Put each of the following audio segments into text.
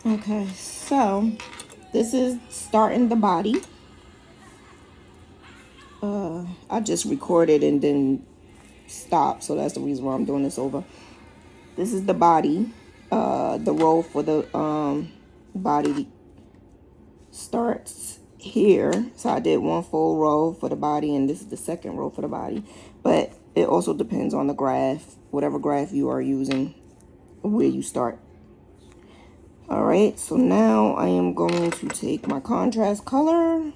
Okay, so this is starting the body. I just recorded and then stopped, so that's the reason why I'm doing this over. This is the body. The row for the body starts here. So I did one full row for the body, and this is the second row for the body. But it also depends on the graph, whatever graph you are using, where you start. All right, so now I am going to take my contrast color.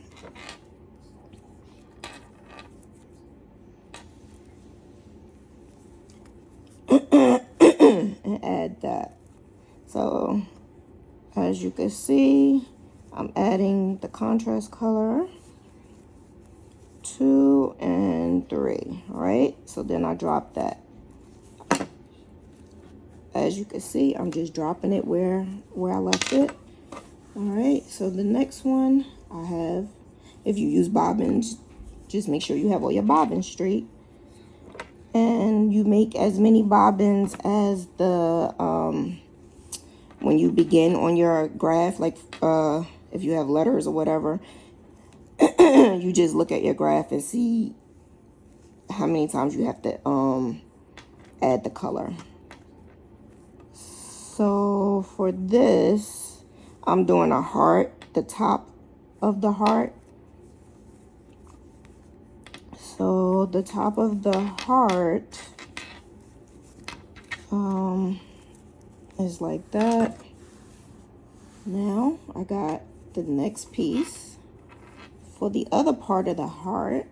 And add that. So as you can see, I'm adding the contrast color 2 and 3. All right, so then I drop that. As you can see, I'm just dropping it where I left it. All right, so the next one I have, if you use bobbins, just make sure you have all your bobbins straight. And you make as many bobbins as the, when you begin on your graph, like if you have letters or whatever, you just look at your graph and see how many times you have to add the color. So for this, I'm doing a heart, the top of the heart. So the top of the heart is like that. Now I got the next piece for the other part of the heart.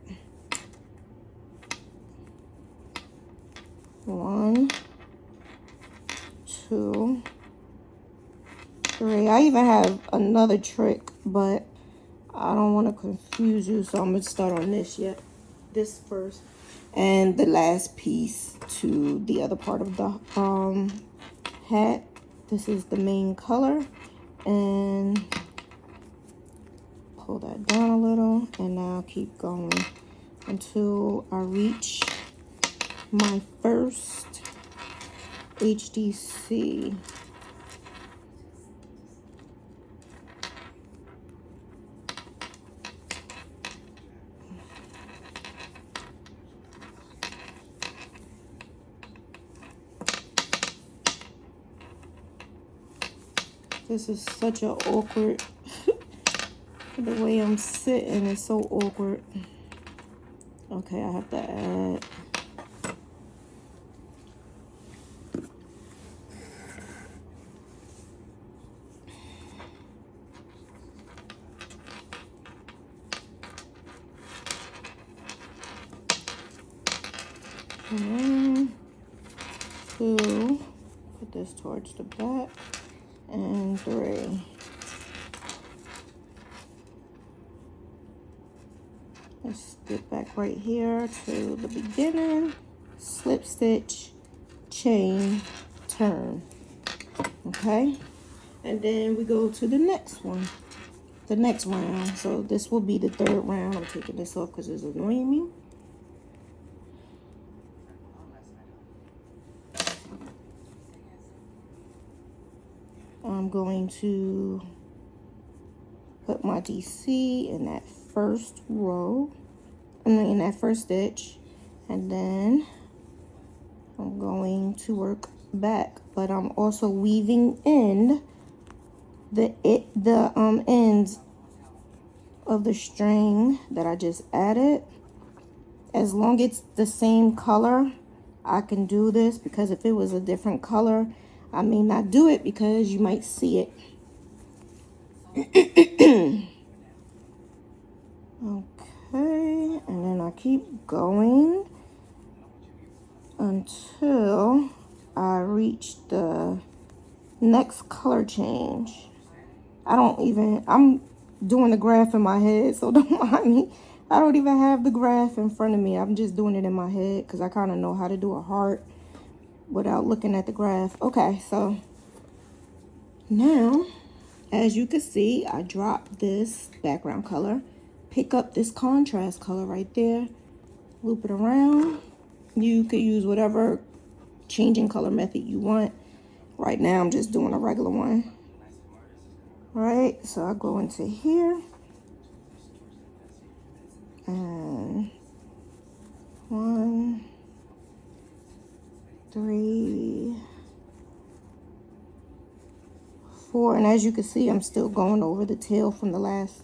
1, 2, 3. I even have another trick, but I don't want to confuse you, so I'm gonna start on this first, and the last piece to the other part of the hat. This is the main color, and pull that down a little, and now keep going until I reach my first HDC. This is such an awkward, the way I'm sitting is so awkward. Okay, I have to add. One, 2, put this towards the back, and 3. Let's get back right here to the beginning, slip stitch, chain, turn. Okay, and then we go to the next one, the next round. So this will be the third round. I'm taking this off because it's annoying me. I'm going to put my DC in that first row, in that first stitch, and then I'm going to work back, but I'm also weaving in the ends of the string that I just added. As long as it's the same color, I can do this, because if it was a different color, I may not do it because you might see it. Okay, and then I keep going until I reach the next color change. I'm doing the graph in my head, so don't mind me. I don't even have the graph in front of me. I'm just doing it in my head because I kind of know how to do a heart without looking at the graph. Okay, so now, as you can see, I dropped this background color, pick up this contrast color right there, loop it around. You could use whatever changing color method you want. Right now, I'm just doing a regular one. All right, so I go into here and 1, 3, 4, and as you can see, I'm still going over the tail from the last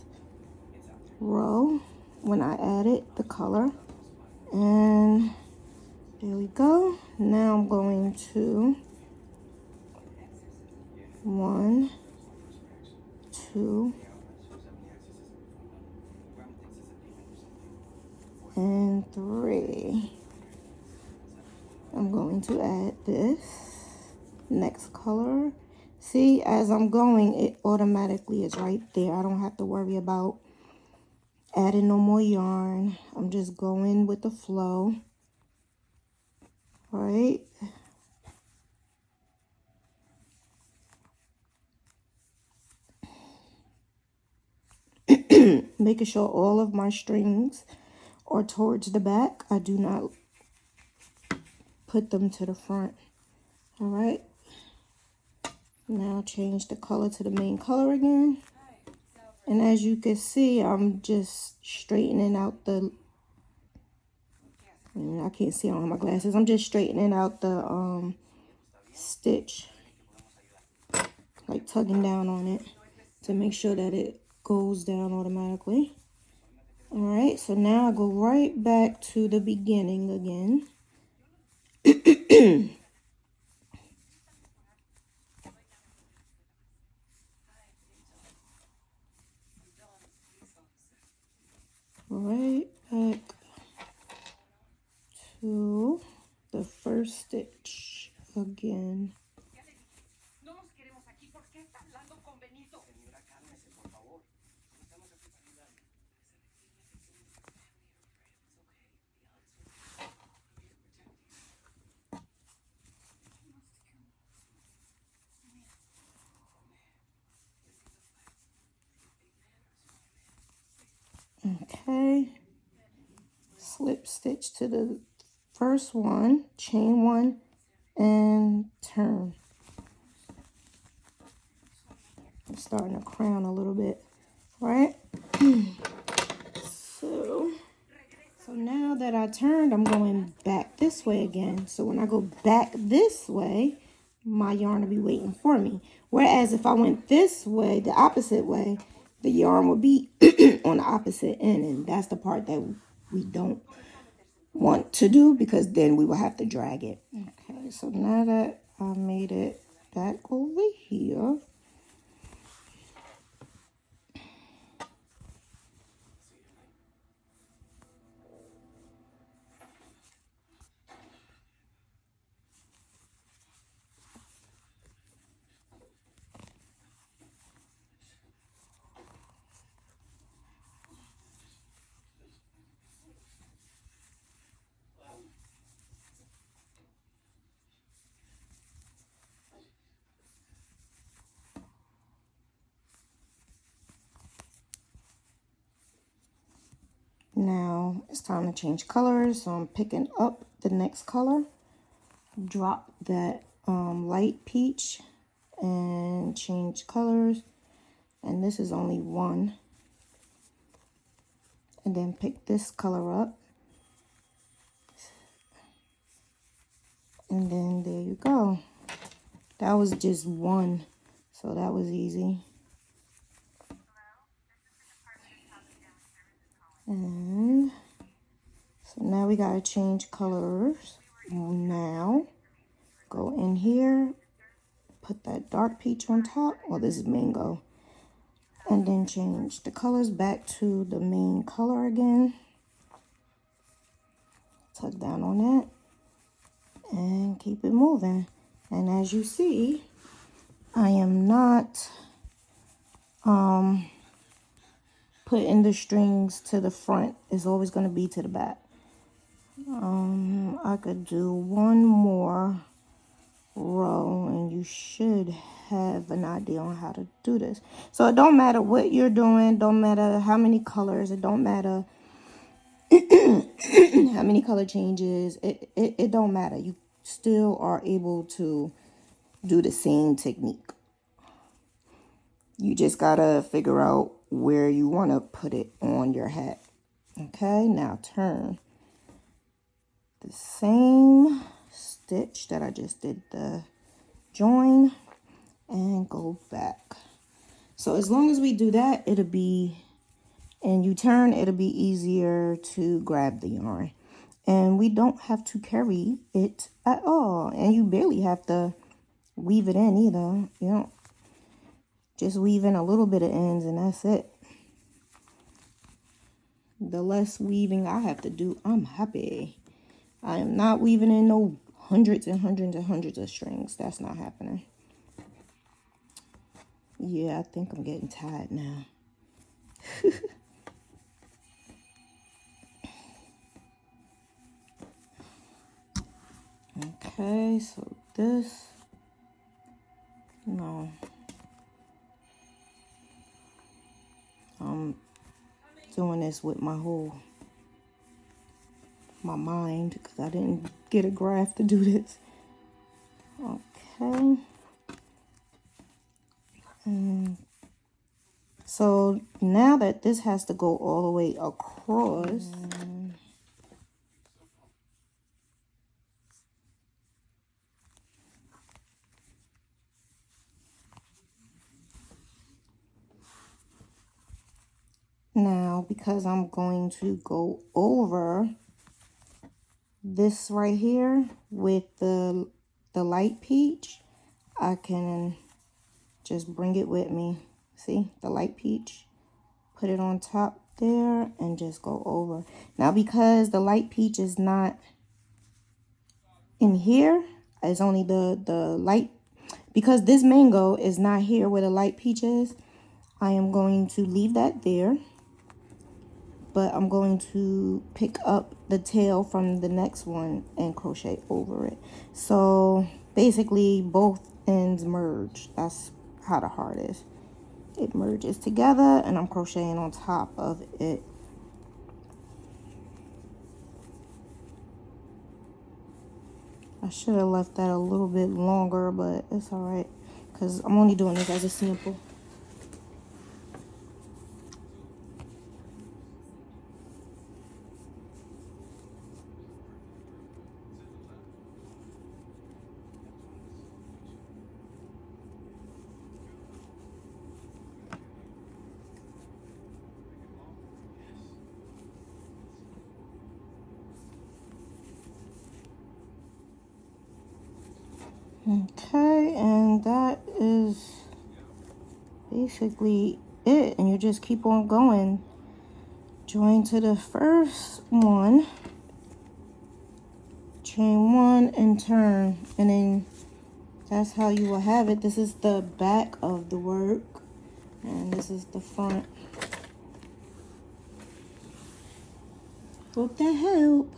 row when I added the color. And there we go. Now I'm going to 1, 2, and 3. I'm going to add this next color. See, as I'm going, it automatically is right there. I don't have to worry about adding no more yarn. I'm just going with the flow. All right. Making sure all of my strings are towards the back. I do not put them to the front. All right. Now change the color to the main color again. And as you can see, I'm just straightening out the, I can't see, I don't have my glasses. I'm just straightening out the stitch, like tugging down on it to make sure that it goes down automatically. All right, so now I go right back to the beginning again. Right back to the first stitch again. Okay, slip stitch to the first one, chain 1, and turn. I'm starting to crown a little bit, right? So now that I turned, I'm going back this way again. So when I go back this way, my yarn will be waiting for me. Whereas if I went this way, the opposite way, the yarn will be on the opposite end, and that's the part that we don't want to do because then we will have to drag it. Okay, so now that I made it back over here, now it's time to change colors. So I'm picking up the next color, drop that light peach, and change colors. And this is only 1. And then pick this color up. And then there you go. That was just 1, so that was easy. And so now we gotta change colors. Now go in here, put that dark peach on top. Well, this is mango. And then change the colors back to the main color again. Tuck down on that and keep it moving. And as you see, I am not putting the strings to the front. It's always going to be to the back. I could do 1 more row and you should have an idea on how to do this. So it don't matter what you're doing, don't matter how many colors, it don't matter how many color changes, it don't matter. You still are able to do the same technique. You just gotta figure out where you want to put it on your hat. Okay, now turn the same stitch that I just did the join and go back. So as long as we do that, it'll be, and you turn, it'll be easier to grab the yarn. And we don't have to carry it at all. And you barely have to weave it in either. You don't, just weave in a little bit of ends and that's it. The less weaving I have to do, I'm happy. I am not weaving in no hundreds and hundreds and hundreds of strings. That's not happening. Yeah, I think I'm getting tired now. Okay, so this, no. I'm doing this with my mind because I didn't get a graph to do this. Okay. So now that this has to go all the way across, now because I'm going to go over this right here with the light peach, I can just bring it with me. See the light peach, put it on top there and just go over. Now because the light peach is not in here, it's only the light, because this mango is not here where the light peach is, I am going to leave that there, but I'm going to pick up the tail from the next one and crochet over it. So basically both ends merge. That's how the heart is. It merges together and I'm crocheting on top of it. I should have left that a little bit longer, but it's all right because I'm only doing this as a sample. Okay, and that is basically it. And you just keep on going. Join to the first one, chain one and turn, and then that's how you will have it. This is the back of the work and this is the front. Hope that helped.